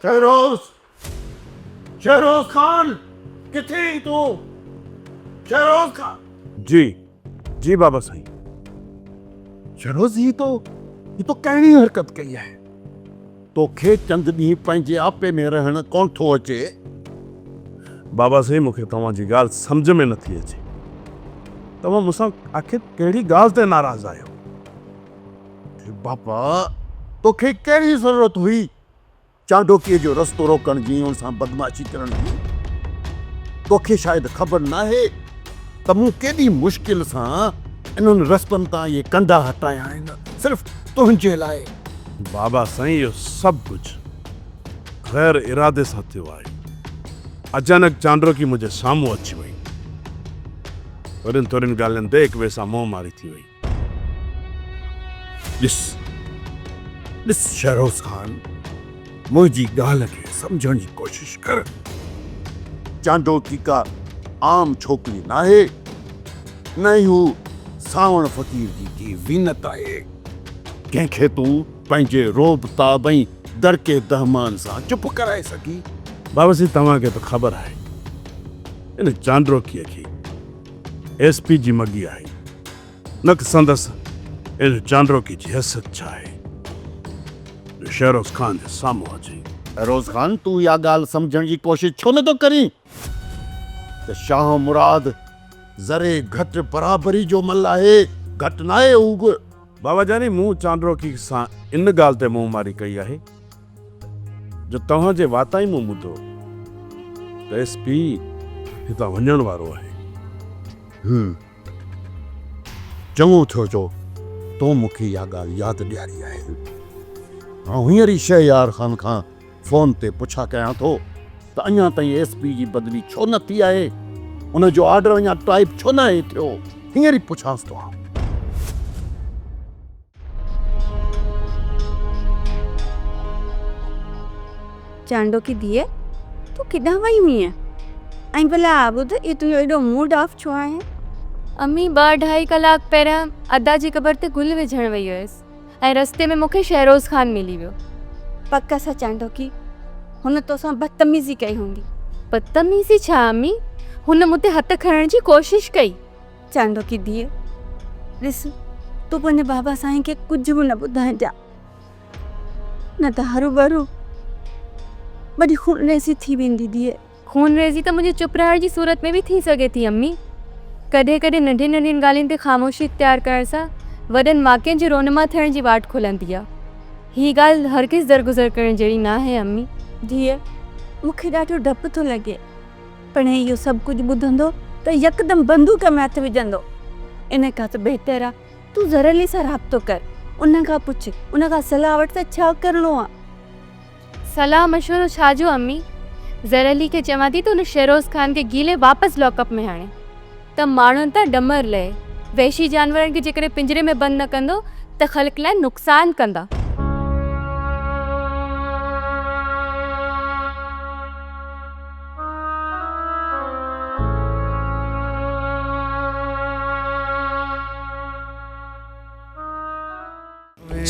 शहरोज शहरोज खान किथे तू? शहरोज खान। जी जी बाबा साईं। शहरोज ये तो कहिड़ी हरकत कई है? तोखे चंद ॾींहं पंहिंजे आपे में रहण कोन थो अचे? बाबा साईं मूंखे तव्हांजी ॻाल्हि सम्झ में नथी अचे। तव्हां मूंसां आखिर कहिड़ी ॻाल्हि ते नाराज़ आहियो? बापा तोखे कहिड़ी ज़रूरत हुई चांडोकीअ जो रस्तो रोकण जी, उन सां बदमाशी करण जी? तोखे शायदि ख़बर नाहे त मूं केॾी मुश्किल सां इन्हनि रस्तनि तां इहे कंधा हटाया आहिनि सिर्फ़ तुंहिंजे लाइ। बाबा साईं इहो सभु कुझु ग़ैर इरादे सां थियो आहे। अचानक चांडोकी मुंहिंजे साम्हूं अची वई। वॾनि थोरनि ॻाल्हियुनि ते हिक ॿिए सां मोह मारी थी वई। ॾिस शहरोज खान, मुंहिंजी ॻाल्हि खे सम्झण जी कोशिश कर। चांडोकी का आम छोकिरी नाहे, न ई हू सावण फ़क़ीर जी धीउ वीनत आहे। कंहिंखे तूं पंहिंजे रोब ताब ऐं दरके दहमान सां चुप कराए सघी? बाबा साईं तव्हांखे त ख़बर आहे इन चांडोकीअ खे एसपी जी मगी आहे, न कि संदसि इन चांडोकी जी हैसियत छा आहे शहरोज खान जे साम्हूं अचे। शहरोज खान, तूं इहा ॻाल्हि सम्झण जी कोशिश छो नथो करीं त शाह मुराद ज़रे घटि बराबरी जो मल आहे, घटि नाहे हू बि। बाबा जानी मूं चांडोकी सां इन ॻाल्हि ते मुंहुं मारी कई आहे जो तव्हांजे वाता ई मूं ॿुधो त एसपी हितां वञण वारो आहे। चङो थियो जो तो मूंखे इहा ॻाल्हि यादि ॾियारी आहे। हींअर ई शहयार ख़ान खां फ़ोन ते पुछा कयां थो त अञा ताईं एसपी जी बदली छो न थी आहे, उन जो ऑर्डर अञा टाइप छो न आहे थियो। हींअर ई पुछांसि थो। चांडोकी धीअ, तूं किॾां वई हुईं? ऐं भला ॿुध, ये तुंहिंजो एॾो मूड ऑफ छो आहे? अम्मी 2-2.5 कलाक पहिरियां अदा जी क़बर ते गुल विझण वई हुयसि ऐं रस्ते में मूंखे शहरोज खान मिली वियो। पक सां चांडोकी, हुन तोसां बदतमीज़ी कई हूंदी। बदतमीज़ी छा अम्मी? हुन मूं ते हथ खणण जी कोशिश कई। चांडोकी धीअ, ॾिस, तूं पंहिंजे बाबा साईं खे कुझु बि न ॿुधाइजां, न त हरू भरू वॾी खूनरेज़ी थी वेंदी। धीअ, खूनरेज़ी त मुंहिंजे चुप रहण जी सूरत में बि थी सघे थी अम्मी। कॾहिं कॾहिं नंढियुनि नंढियुनि ॻाल्हियुनि ते ख़ामोशी इख्तियार करण सां वॾनि वाक़िअनि जी रोनुमा थियण जी वाट खुलंदी आहे। हीअ ॻाल्हि हरगिज़ दरगुज़र करण जहिड़ी न आहे अम्मी। धीअ, मूंखे ॾाढो डपु थो लॻे, पर इहो सभु कुझु ॿुधंदो त यकदमि बंदूक में हथु विझंदो। इन खां त बहितर आहे तूं ज़रली सां राब्तो कर, उन खां पुछ, उन खां सलाह वठ त छा करिणो आहे। सलाह मशवरो छाजो अम्मी? ज़रली खे चवां थी त उन शहरोज खान खे गीले वापसि लॉकअप में हाणे, त माण्हुनि तां डमर लहे। वहशी जानवरनि खे जेकॾहिं पिंजरे में बंदि न कंदो त ख़ल्क़ लाइ नुक़सान कंदा।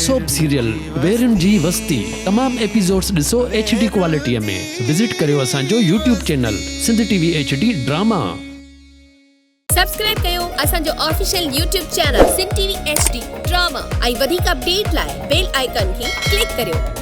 सोप सीरियल वेरन जी वस्ती तमाम एपिसोड्स ॾिसो HD क्वालिटीअ में। विजिट करियो असांजो YouTube channel Sindh TV HD drama. Subscribe कयो असांजो official YouTube channel Sindh TV HD drama ऐं वधीक अपडेट लाइ बेल आइकन खे क्लिक करियो।